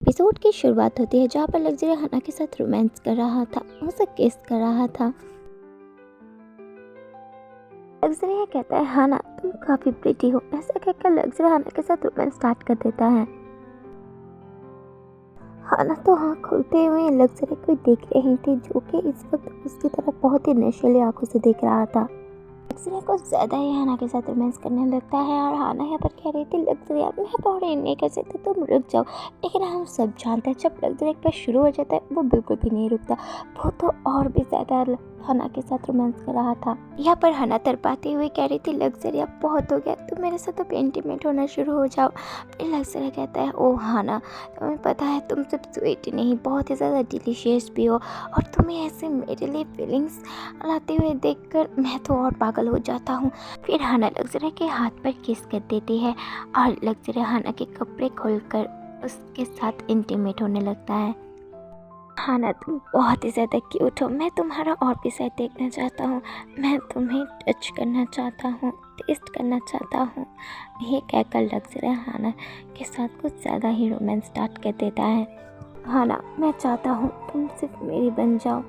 Episode की शुरुआत होती है जहाँ पर लग्जरी हाना के साथ रोमांस कर रहा था, उसे किस कर रहा था। लग्जरी कहता है हाना तुम काफी प्रिटी हो, ऐसा कहकर लग्जरी हाना के साथ रोमांस स्टार्ट कर देता है। हाना तो आँख खोलते हुए लग्जरी को देख रही थी जो कि इस वक्त उसकी तरफ बहुत ही नशीली आंखों से देख रहा था। लग्जरी को ज़्यादा ही हाना के साथ रोमांस करने लगता है और हाना यहाँ पर कह रही थी लग्जरी आप यहाँ पर नहीं कर सकते, तुम रुक जाओ। लेकिन हम सब जानते हैं जब लग्जरी एक बार शुरू हो जाता है वो बिल्कुल भी नहीं रुकता, वो तो और भी ज़्यादा हाना के साथ रोमांस कर रहा था। यहाँ पर हाना तड़पाती हुई कह रही थी लग्जरी अब बहुत हो गया, तुम मेरे साथ अब इंटीमेट होना शुरू हो जाओ। फिर लग्जरी कहता है ओ हाना तुम्हें पता है तुम सिर्फ स्वीट ही नहीं बहुत ही ज़्यादा डिलीशियस भी हो, और तुम्हें ऐसे मेरे लिए फीलिंग्स लाते हुए देखकर मैं तो और पागल हो जाता हूँ। फिर हाना लग्जरी के हाथ पर किस कर देती है और लग्जरी हाना के कपड़े खोलकर उसके साथ इंटीमेट होने लगता है। हाना तुम बहुत ही ज़्यादा क्यूट हो, मैं तुम्हारा और भी साइड देखना चाहता हूँ, मैं तुम्हें टच करना चाहता हूँ, टेस्ट करना चाहता हूँ। ये कहकर लग्जरी हाना के साथ कुछ ज़्यादा ही रोमांस स्टार्ट कर देता है। हाना मैं चाहता हूँ तुम सिर्फ मेरी बन जाओ।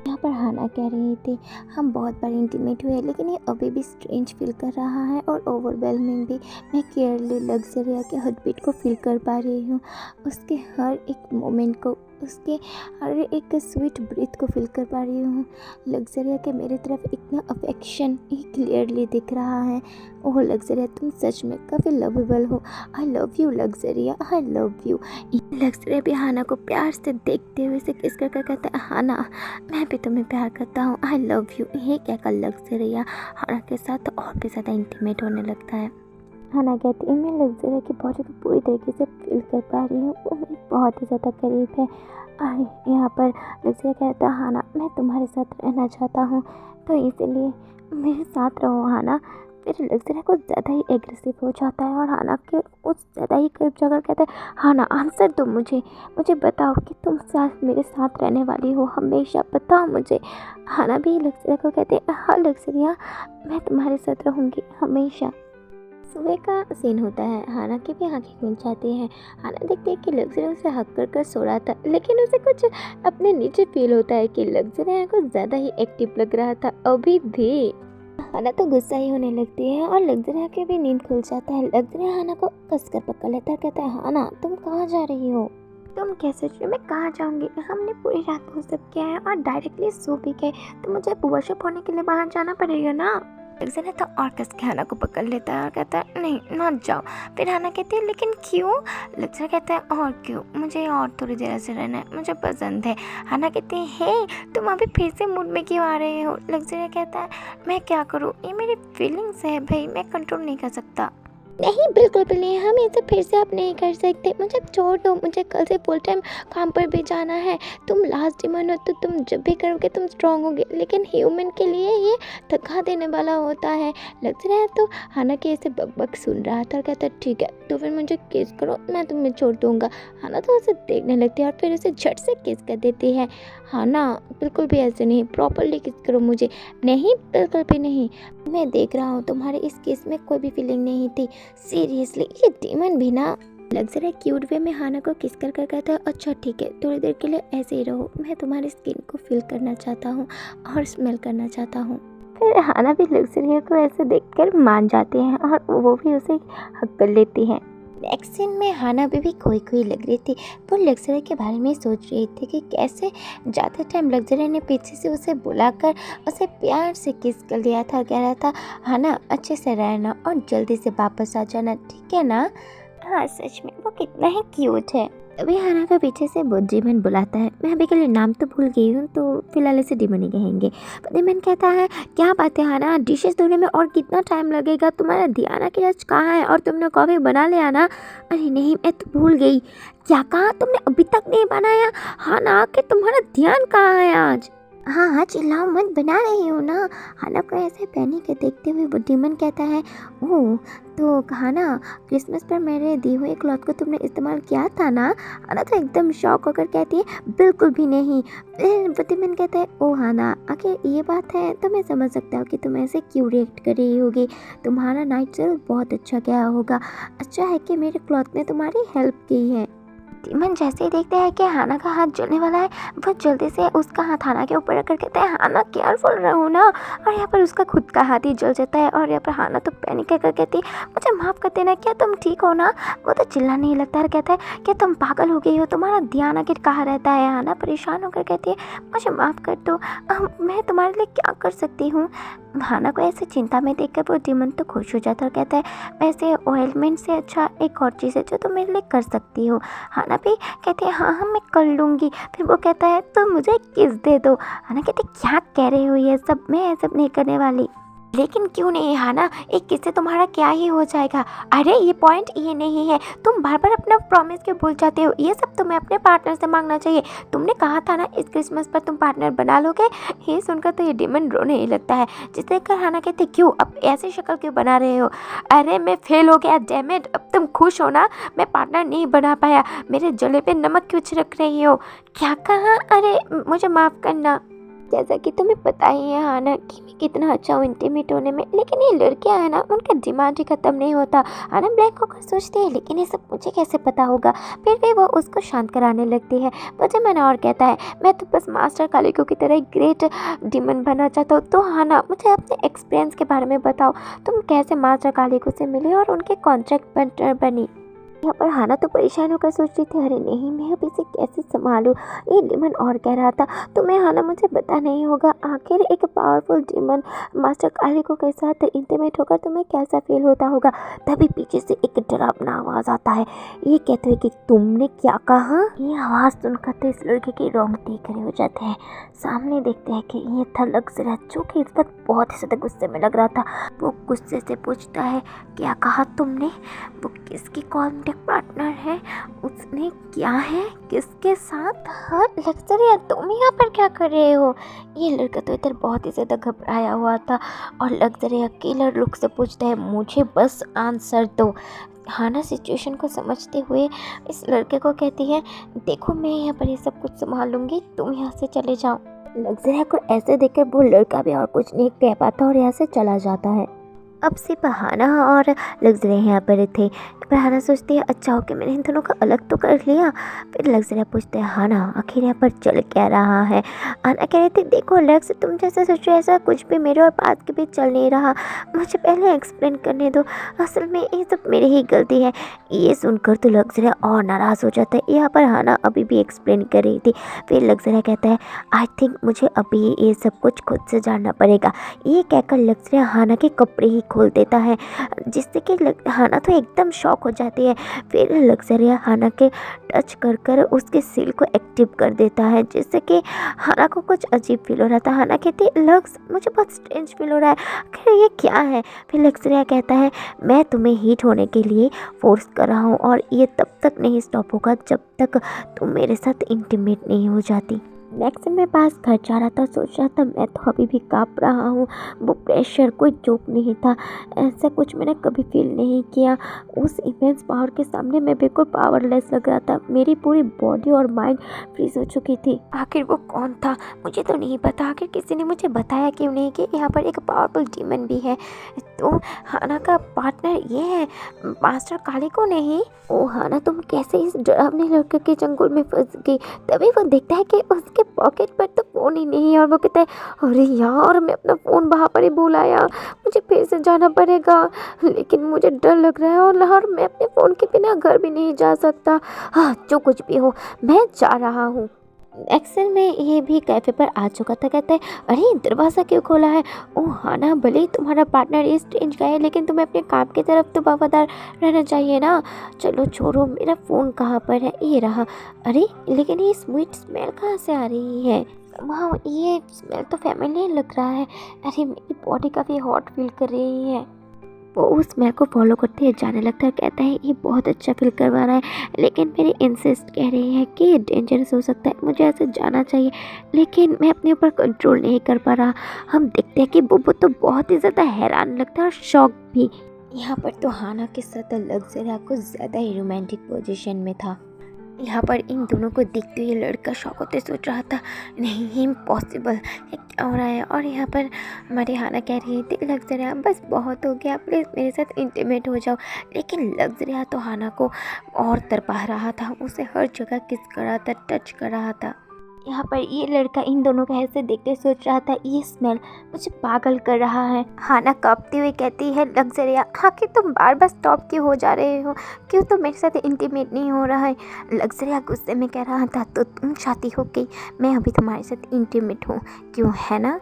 यहाँ पर हाना कह रही थी हम बहुत बार इंटीमेट हुए लेकिन ये अभी भी स्ट्रेंज फील कर रहा है और ओवरवेलमिंग भी। मैं क्लियरली लग्जरिया के हार्ट बीट को फील कर पा रही हूँ, उसके हर एक मोमेंट को, उसके हर एक स्वीट ब्रीथ को फील कर पा रही हूँ। लग्जरिया के मेरी तरफ इतना अफेक्शन ही क्लियरली दिख रहा है। ओह लग्जरिया तुम सच में काफ़ी लवेबल हो, I love you luxurious, I love you. Luxurious भी हाना को प्यार से देखते हुए से किस कर कहता है हाना मैं भी तुम्हें प्यार करता हूँ, आई लव यू। ये कहकर लग्जरिया हाना के साथ और भी ज़्यादा इंटीमेट होने लगता है। हाना कहती है मैं लग्जरिया की बॉडी को पूरी तरीके से फील कर पा रही हूँ, वो मेरे बहुत ही ज़्यादा करीब है। और यहाँ पर लग्जरिया कहता है हाना मैं तुम्हारे साथ रहना चाहता हूँ तो इसलिए मेरे साथ रहो हाना। फिर लग्जरिया कुछ ज़्यादा ही एग्रेसिव हो जाता है और हाना के कुछ ज़्यादा ही करीब जाकर कहता है हाना आंसर दो मुझे बताओ कि तुम साथ मेरे साथ रहने वाली हो हमेशा, बताओ मुझे। हाना भी लग्जरिया को कहते हैं हाँ लग्जरिया मैं तुम्हारे साथ रहूँगी हमेशा। सुबह का सीन होता है, हाना की भी आंखें खुल जाती हैं। हाना देखती है कि लग्जरी उसे हक कर सो रहा था लेकिन उसे कुछ अपने नीचे फील होता है कि लग्जरी कुछ ज़्यादा ही एक्टिव लग रहा था अभी भी। हाना तो गुस्सा ही होने लगती है और लग्जरी की भी नींद खुल जाता है। लग्जरी हाना को कसकर पकड़ लेता है, कहता है हाना तुम कहाँ जा रही हो, तुम कैसे सोच रही हो मैं कहाँ जाऊँगी, हमने पूरी रात वो सब किया है और डायरेक्टली सो भी गए, तो मुझे वर्कशॉप होने के लिए बाहर जाना पड़ेगा ना। लग्जरी तो और कस के हाना को पकड़ लेता है और कहता है नहीं मत जाओ। फिर हाना कहती है लेकिन क्यों। लग्जरी कहता है और क्यों, मुझे और थोड़ी देर से रहना है, मुझे पसंद है। हाना कहती है हे तुम अभी फिर से मूड में क्यों आ रहे हो। लग्जरी कहता है मैं क्या करूँ, ये मेरी फीलिंग्स है भाई, मैं कंट्रोल नहीं कर सकता। नहीं बिल्कुल भी नहीं, हम इसे फिर से आप नहीं कर सकते, मुझे छोड़ दो, मुझे कल से फुल टाइम काम पर भी जाना है। तुम लास्ट डिमांड हो तो तुम जब भी करोगे तुम स्ट्रांग होगे, लेकिन ह्यूमन के लिए ये थका देने वाला होता है। लग रहा है तो हाना के ऐसे बकबक सुन रहा था और कहता ठीक है तो फिर मुझे किस करो, मैं तुम्हें छोड़ दूंगा। हाना तो उसे देखने लगती है और फिर उसे झट से किस कर देती है। हाना बिल्कुल भी ऐसे नहीं, प्रॉपरली किस करो मुझे। नहीं बिल्कुल भी नहीं, मैं देख रहा हूँ तुम्हारे इस केस में कोई भी फीलिंग नहीं थी, सीरियसली ये डीमन भी ना। लग्जरी क्यूट वे में हाना को किस कर कहता है अच्छा ठीक है थोड़ी देर के लिए ऐसे ही रहो, मैं तुम्हारी स्किन को फील करना चाहता हूँ और स्मेल करना चाहता हूँ। फिर हाना भी लग्जरी को ऐसे देखकर मान जाते हैं और वो भी उसे हक कर लेती है। नेक्स्ट सीन में हाना भी खोई लग रही थी, वो लग्जरी के बारे में सोच रही थी कि कैसे ज़्यादा टाइम लग्जरी ने पीछे से उसे बुलाकर उसे प्यार से किस कर लिया था, कह रहा था हाना अच्छे से रहना और जल्दी से वापस आ जाना, ठीक है ना। हाँ सच में वो कितना ही क्यूट है। तभी हाना का पीछे से वो डीमन बुलाता है, मैं अभी के लिए नाम तो भूल गई हूँ तो फिलहाल इसे डीमन ही कहेंगे। डीमन कहता है क्या बात है हाना, डिशेस धोने में और कितना टाइम लगेगा, तुम्हारा धियाना की रच कहाँ है और तुमने कॉफ़ी बना लिया ना। अरे नहीं मैं तो भूल गई, क्या कहा तुमने अभी तक नहीं बनाया। हाना कि तुम्हारा ध्यान कहाँ है आज। हाँ चिल्लाओ मत, बना रही हूँ ना। हाना को ऐसे पैनिक के देखते हुए वो डीमन कहता है ओह तो हाना क्रिसमस पर मेरे दिए हुए क्लॉथ को तुमने इस्तेमाल किया था ना। हाना तो एकदम शॉक होकर कहती है बिल्कुल भी नहीं। फिर डीमन कहता है ओ हाना आखिर ये बात है तो मैं समझ सकता हूँ कि तुम ऐसे क्यों रिएक्ट कर रही होगी, तुम्हारा नाइट सेल बहुत अच्छा गया होगा, अच्छा है कि मेरे क्लॉथ ने तुम्हारी हेल्प की है। डीमन जैसे ही देखता है कि हाना का हाथ जलने वाला है, वो जल्दी से उसका हाथ हाना के ऊपर रखकर कहता है हाना केयरफुल रहो ना। और यहाँ पर उसका खुद का हाथ ही जल जाता है और यहाँ पर हाना तो पैनिक कर कहती है मुझे माफ़ कर देना, क्या तुम ठीक हो ना। वो तो चिल्लाने ही लगता है और कहता है क्या तुम पागल हो गई हो, तुम्हारा ध्यान आखिर कहाँ रहता है। हाना परेशान होकर कहती है मुझे माफ़ कर दो, मैं तुम्हारे लिए क्या कर सकती हूँ। हाना को ऐसे चिंता में देखकर वो डीमन तो खुश हो जाता है और कहता है वैसे ऑयलमेंट से अच्छा एक और चीज़ है जो तुम मेरे लिए कर सकती हो। हाना भी कहती है हाँ हाँ मैं कर लूँगी। फिर वो कहता है तो मुझे किस दे दो। हाना कहती क्या कह रहे हो ये सब, मैं ये सब नहीं करने वाली। लेकिन क्यों नहीं हाना, एक किस से तुम्हारा क्या ही हो जाएगा। अरे ये पॉइंट ये नहीं है, तुम बार बार अपना प्रॉमिस क्यों भूल जाते हो, ये सब तुम्हें अपने पार्टनर से मांगना चाहिए। तुमने कहा था ना इस क्रिसमस पर तुम पार्टनर बना लोगे। ये सुनकर तो ये डीमन रोने ही लगता है, जिसे देखकर हाना कहते क्यों अब ऐसी शक्ल क्यों बना रहे हो। अरे मैं फेल हो गया डैम इट, अब तुम खुश हो ना, मैं पार्टनर नहीं बना पाया, मेरे जले पे नमक क्यों छिड़क रही हो। क्या कहा, अरे मुझे माफ़ करना। जैसा कि तुम्हें पता ही है हाना कि मैं कितना अच्छा हूँ इंटीमेट होने में, लेकिन ये लड़कियां है ना उनका दिमाग ही ख़त्म नहीं होता। हाना ब्लैंक होकर सोचती है लेकिन ये सब मुझे कैसे पता होगा। फिर भी वो उसको शांत कराने लगती है। मुझे मन और कहता है मैं तो बस मास्टर कालिको की तरह एक ग्रेट डीमन बनना चाहता हूँ। तो हाना मुझे अपने एक्सपीरियंस के बारे में बताओ, तुम कैसे मास्टर कालिको से मिली और उनके कॉन्ट्रैक्ट पार्टनर बनी। यहाँ पर हाना तो परेशान होकर सोच रही थी अरे नहीं मैं अब इसे कैसे संभालूं। ये डीमन और कह रहा था तुम्हें हाना मुझे पता नहीं होगा, आखिर एक पावरफुल डीमन मास्टर कालिको के साथ इंटीमेट होकर तुम्हें कैसा फील होता होगा। तभी पीछे से एक डरावना आवाज़ आता है, ये कहते हुए कि तुमने क्या कहा। ये आवाज़ सुनकर तो इस लड़के की रोंगटे खड़े हो जाते हैं। सामने देखते हैं कि ये था लक्ज़रा जो कि इस वक्त बहुत ही ज़्यादा गुस्से में लग रहा था। वो गुस्से से पूछता है क्या कहा तुमने, वो किसकी कॉन्टैक्ट पार्टनर है, उसने क्या है किसके साथ। हाँ लक्ज़रिया तुम यहाँ पर क्या कर रहे हो। ये लड़का तो इधर बहुत ही ज़्यादा घबराया हुआ था और लक्ज़रिया किलर लुक से पूछता है मुझे बस आंसर दो। हाना सिचुएशन को समझते हुए इस लड़के को कहती है देखो मैं यहाँ पर ये सब कुछ संभाल लूँगी, तुम यहाँ से चले जाओ। लक्ज़रिया को ऐसे देखकर वो लड़का भी और कुछ नहीं कह पाता और यहाँ से चला जाता है। अब सिर्फ हाना और लक्ज़रिया यहाँ पर थे। पर हाना सोचती है अच्छा ओके मैंने इन दोनों को अलग तो कर लिया। फिर लक्ज़रिया पूछते हैं हाना आखिर यहाँ पर चल क्या रहा है। हाना कह रही थी देखो लक्स तुम जैसा सोच रहे ऐसा कुछ भी मेरे और बात के बीच चल नहीं रहा, मुझे पहले एक्सप्लेन करने दो, असल में ये सब मेरी ही गलती है। ये सुनकर तो लक्ज़रिया और नाराज़ हो जाता है। यहाँ पर हाना अभी भी एक्सप्लेन कर रही थी। फिर लक्ज़रिया कहता है आई थिंक मुझे अभी ये सब कुछ खुद से जानना पड़ेगा। ये कहकर लक्ज़रिया हाना के कपड़े ही खोल देता है, जिससे कि हाना तो एकदम शॉक हो जाती है। फिर लक्ज़रिया हाना के टच कर कर उसके सील को एक्टिव कर देता है, जिससे कि हाना को कुछ अजीब फील हो रहा था। हाना कहती है लक्स मुझे बहुत स्ट्रेंज फील हो रहा है, आखिर ये क्या है। फिर लक्ज़रिया कहता है मैं तुम्हें हीट होने के लिए फोर्स कर रहा हूँ और ये तब तक नहीं स्टॉप होगा जब तक तुम मेरे साथ इंटीमेट नहीं हो जाती। नेक्स्ट मेरे पास घर जा रहा था, सोच रहा था मैं तो अभी भी काँप रहा हूँ। वो प्रेशर कोई जोक नहीं था, ऐसा कुछ मैंने कभी फील नहीं किया। उस इमेंस पावर के सामने मैं बिल्कुल पावरलेस लग रहा था। मेरी पूरी बॉडी और माइंड फ्रीज हो चुकी थी। आखिर वो कौन था मुझे तो नहीं पता, आखिर किसी ने मुझे बताया क्यों नहीं कि यहाँ पर एक पावरफुल डीमन भी है। तो हाना का पार्टनर ये है मास्टर कालिको नहीं। ओ हाना तुम कैसे इस डरावने लड़के के चंगुल में फंस गई। तभी वो देखता है कि उसके पॉकेट पर तो फ़ोन ही नहीं है और वो कहता है अरे यार मैं अपना फ़ोन वहाँ पर ही भूल आया, मुझे फिर से जाना पड़ेगा, लेकिन मुझे डर लग रहा है और मैं अपने फ़ोन के बिना घर भी नहीं जा सकता। हाँ जो कुछ भी हो मैं जा रहा हूँ। एक्सेल में ये भी कैफ़े पर आ चुका था। कहता है अरे दरवाज़ा क्यों खोला है। ओह हाना भले ही तुम्हारा पार्टनर इस रेंज का है लेकिन तुम्हें अपने काम की तरफ तो वफादार रहना चाहिए ना। चलो छोड़ो मेरा फ़ोन कहाँ पर है, ये रहा। अरे लेकिन ये स्वीट स्मेल कहाँ से आ रही है। वाह ये स्मेल तो फैमिलियर लग रहा है। अरे मेरी बॉडी काफ़ी हॉट फील कर रही है। वो उस स्मेल को फॉलो करते हुए जाने लगता है। कहता है ये बहुत अच्छा फील करवा रहा है, लेकिन मेरी इंसिस्ट कह रही है कि ये डेंजरस हो सकता है, मुझे ऐसे जाना चाहिए, लेकिन मैं अपने ऊपर कंट्रोल नहीं कर पा रहा। हम देखते हैं कि वो तो बहुत ही ज़्यादा हैरान लगता है और शॉक भी। यहाँ पर तो हाना के साथ लक्ज़रिया को ज़्यादा ही रोमांटिक पोजीशन में था। यहाँ पर इन दोनों को देखते हुए लड़का शौक होते सोच रहा था, नहीं ये इम्पॉसिबल, ये क्या हो रहा है। और यहाँ पर हमारी हाना कह रही थी, लग्जरिया बस बहुत हो गया, प्लीज़ मेरे साथ इंटीमेट हो जाओ। लेकिन लग्जरिया तो हाना को और तरपा रहा था, उसे हर जगह किस कर रहा था, टच कर रहा था। यहाँ पर ये लड़का इन दोनों को ऐसे देखते सोच रहा था, ये स्मेल मुझे पागल कर रहा है। हाना कांपती हुई कहती है, लग्जरिया आखिर तुम बार बार स्टॉप क्यों हो जा रहे हो, क्यों तुम मेरे साथ इंटीमेट नहीं हो रहा है। लग्जरिया गुस्से में कह रहा था, तो तुम चाहती हो कि मैं अभी तुम्हारे साथ इंटीमेट हूँ, क्यों है ना।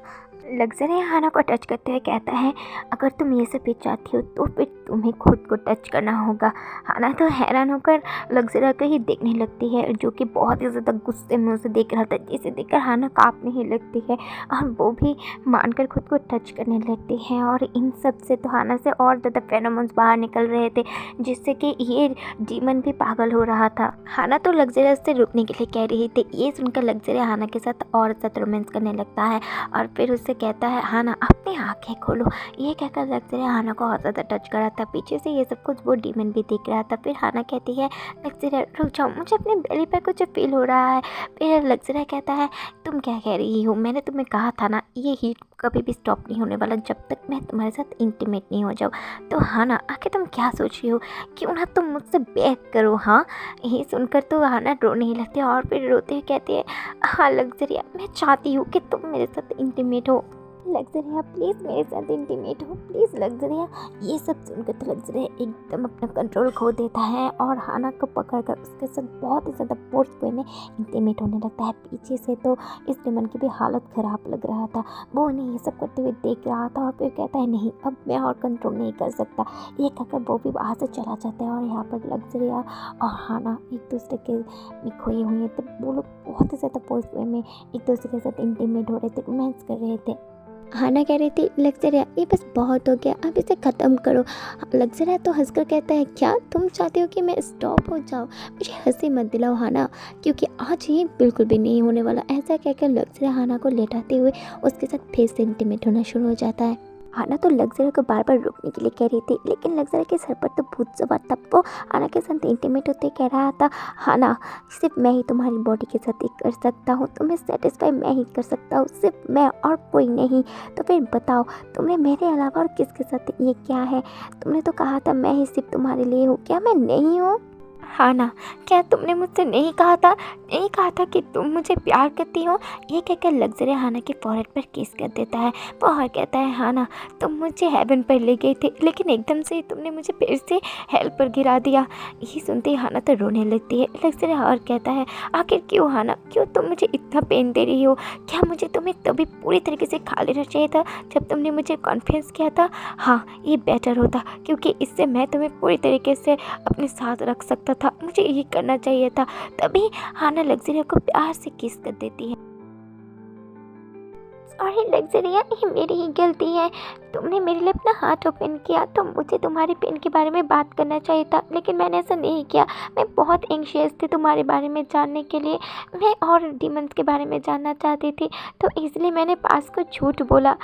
लग्जरिया हाना को टच करते हुए कहता है, अगर तुम ये सब भी चाहती हो तो फिर तुम्हें खुद को टच करना होगा। हाना तो हैरान होकर लग्जरिया को ही देखने लगती है, जो कि बहुत ही ज़्यादा गुस्से में उसे देख रहा था, जिसे देखकर हाना काँपने ही लगती है और वो भी मानकर खुद को टच करने लगती है। और इन सब से तो हाना से और ज़्यादा फेरोमोन्स बाहर निकल रहे थे, जिससे कि ये डीमन भी पागल हो रहा था। हाना तो लग्जरिया से रुकने के लिए कह रही थी, ये सुनकर लग्जरिया हाना के साथ और ज़्यादा रोमांस करने लगता है और फिर उससे कहता है, हाना अपनी आंखें खोलो। ये कहकर लग्जरिया हाना को और ज़्यादा टच कर रहा था, पीछे से ये सब कुछ वो डीमन भी देख रहा था। फिर हाना कहती है, लग्जरिया रुक जाओ, मुझे अपने बेली पर कुछ फील हो रहा है। फिर लग्जरिया कहता है, तुम क्या कह रही हो, मैंने तुम्हें कहा था ना ये हीट कभी भी स्टॉप नहीं होने वाला जब तक मैं तुम्हारे साथ इंटीमेट नहीं हो जाऊँ। तो हाना आखिर तुम क्या सोच रही हो, क्यों ना तुम मुझसे बैक करो। हाँ, ये सुनकर तो हाना रोने ही लगती है और फिर रोते हुए कहती है, हाँ लग्जरिया मैं चाहती हूँ कि तुम मेरे साथ इंटीमेट हो। लग्जरिया प्लीज़ मेरे साथ इंटीमेट हो, प्लीज़ लग्जरिया। ये सब सुनकर तो लग्जरिया एकदम अपना कंट्रोल खो देता है और हाना को पकड़कर उसके साथ बहुत ही ज़्यादा फोर्स वे में इंटीमेट होने लगता है। पीछे से तो इस डीमन की भी हालत ख़राब लग रहा था, वो उन्हें ये सब करते हुए देख रहा था और फिर कहता है, नहीं अब मैं और कंट्रोल नहीं कर सकता। ये कहकर वो भी वहाँ से चला जाता है और यहाँ पर लग्जरिया और हाना एक दूसरे के में खोए हुए थे। वो लोग बहुत ही ज़्यादा फोर्स वे में एक दूसरे के साथ इंटीमेट हो रहे थे, रोमांस कर रहे थे। हाना कह रही थी, लग्जरिया ये बस बहुत हो गया, अब इसे ख़त्म करो। लग्जरिया तो हंसकर कहता है, क्या तुम चाहते हो कि मैं स्टॉप हो जाऊँ। मुझे हंसी मत दिलाओ हाना, क्योंकि आज ये बिल्कुल भी नहीं होने वाला। ऐसा कहकर लग्जरिया हाना को लेटाते हुए उसके साथ फेस से इंटीमेट होना शुरू हो जाता है। हाना तो लग्जरिया को बार बार रुकने के लिए कह रही थी, लेकिन लग्जरिया के सर पर तो भूत सवार था। वो हाना के साथ इंटीमेट होते कह रहा था, हाना सिर्फ मैं ही तुम्हारी बॉडी के साथ एक कर सकता हूँ, तुम्हें सेटिस्फाई मैं ही कर सकता हूँ, सिर्फ मैं और कोई नहीं। तो फिर बताओ तुमने मेरे अलावा और किसके साथ ये क्या है। तुमने तो कहा था मैं ही सिर्फ तुम्हारे लिए हूँ, क्या मैं नहीं हूँ। हाना क्या तुमने मुझसे नहीं कहा था कि तुम मुझे प्यार करती हो। ये कहकर लग्जरिया हाना के फॉरहेड पर किस कर देता है। वो और कहता है, हाना तुम मुझे हेवन पर ले गए थे, लेकिन एकदम से तुमने मुझे फिर से हेल पर गिरा दिया। ये सुनते ही हाना तो रोने लगती है। लग्जरिया और कहता है, आखिर क्यों हाना, क्यों तुम मुझे इतना पेन दे रही हो। क्या मुझे तुम्हें तभी पूरी तरीके से खा लेना चाहिए था जब तुमने मुझे कॉन्फिडेंस किया था। हाँ ये बेटर होता, क्योंकि इससे मैं तुम्हें पूरी तरीके से अपने साथ रख सकता था, मुझे ये करना चाहिए था। तभी हाना लग्जरिया को प्यार से किस कर देती है। सॉरी लग्जरिया, ये मेरी ही गलती है। तुमने मेरे लिए अपना हाथ ओपन किया तो मुझे तुम्हारे पेन के बारे में बात करना चाहिए था, लेकिन मैंने ऐसा नहीं किया। मैं बहुत एंशियस थी तुम्हारे बारे में जानने के लिए, मैं और डीमंस के बारे में जानना चाहती थी, तो इसलिए मैंने पास को झूठ बोला।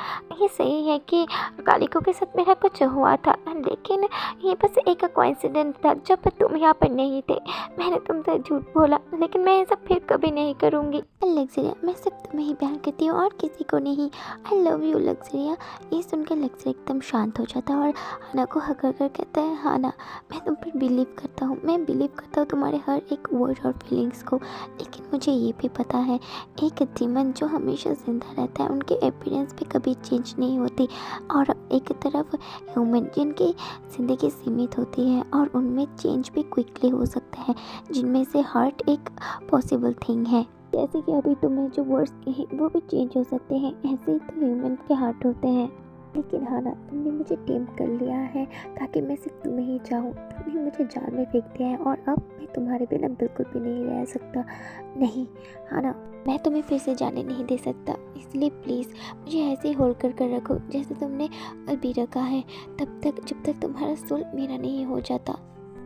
ये सही है कि कालिको के साथ मेरा कुछ हुआ था, लेकिन ये बस एक कोइंसिडेंस था। जब तुम यहाँ पर नहीं थे मैंने तुमसे झूठ बोला, लेकिन मैं ऐसा फिर कभी नहीं करूँगी। लग्जरिया मैं सिर्फ तुम्हें ही प्यार करती हूँ और किसी को नहीं। I love you luxurious. ये सुनकर लग्जरिया एकदम शांत हो जाता है और हाना को हक कर कहता है, हाना मैं तुम पर बिलीव करता हूँ, मैं बिलीव करता हूँ तुम्हारे हर एक वर्ड और फीलिंग्स को, लेकिन मुझे ये भी पता है एक डीमन जो हमेशा ज़िंदा रहता है उनके अपीयरेंस भी कभी चेंज नहीं होती, और एक तरफ ह्यूमन जिनकी ज़िंदगी सीमित होती है और उनमें चेंज भी क्विकली हो सकता है, जिनमें से हार्ट एक पॉसिबल थिंग है। जैसे कि अभी तुमने जो वर्ड्स कहे वो भी चेंज हो सकते हैं, ऐसे ही तो ह्यूमन के हार्ट होते हैं। लेकिन हाना तुमने मुझे टेम कर लिया है ताकि मैं सिर्फ तुम्हें ही चाहूँ। तुमने मुझे जाल में फेंक दिया है और अब मैं तुम्हारे बिना बिल्कुल भी नहीं रह सकता। नहीं हाना, मैं तुम्हें फिर से जाने नहीं दे सकता, इसलिए प्लीज़ मुझे ऐसे ही होल्ड कर रखो जैसे तुमने अभी रखा है, तब तक जब तक तुम्हारा सोल मेरा नहीं हो जाता।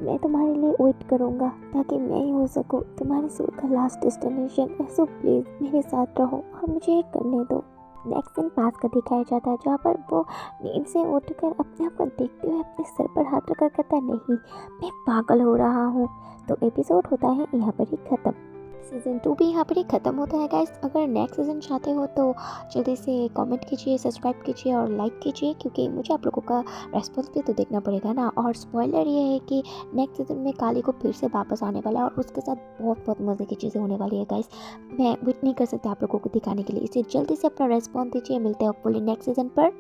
मैं तुम्हारे लिए वेट करूँगा ताकि मैं ही हो सकूँ तुम्हारे सोल का लास्ट डेस्टिनेशन। सो प्लीज़ मेरे साथ रहो और मुझे ये करने दो। नेक्स्ट सीन पास का दिखाया जाता है जहाँ पर वो नींद से उठकर अपने आप को देखते हुए अपने सर पर हाथ रखकर कहता है, नहीं मैं पागल हो रहा हूँ। तो एपिसोड होता है यहाँ पर ही ख़त्म। सीज़न 2 भी यहाँ पर ही ख़त्म होता है गाइस। अगर नेक्स्ट सीज़न चाहते हो तो जल्दी से कमेंट कीजिए, सब्सक्राइब कीजिए और लाइक कीजिए, क्योंकि मुझे आप लोगों का रेस्पॉन्स भी तो देखना पड़ेगा ना। और स्पॉइलर ये है कि नेक्स्ट सीज़न में काली को फिर से वापस आने वाला है और उसके साथ बहुत बहुत मज़े की चीज़ें होने वाली है गाइस। मैं वेट नहीं कर सकती आप लोगों को दिखाने के लिए, इसे जल्दी से अपना रेस्पॉन्स दीजिए। मिलते हैं फुली नेक्स्ट सीज़न पर।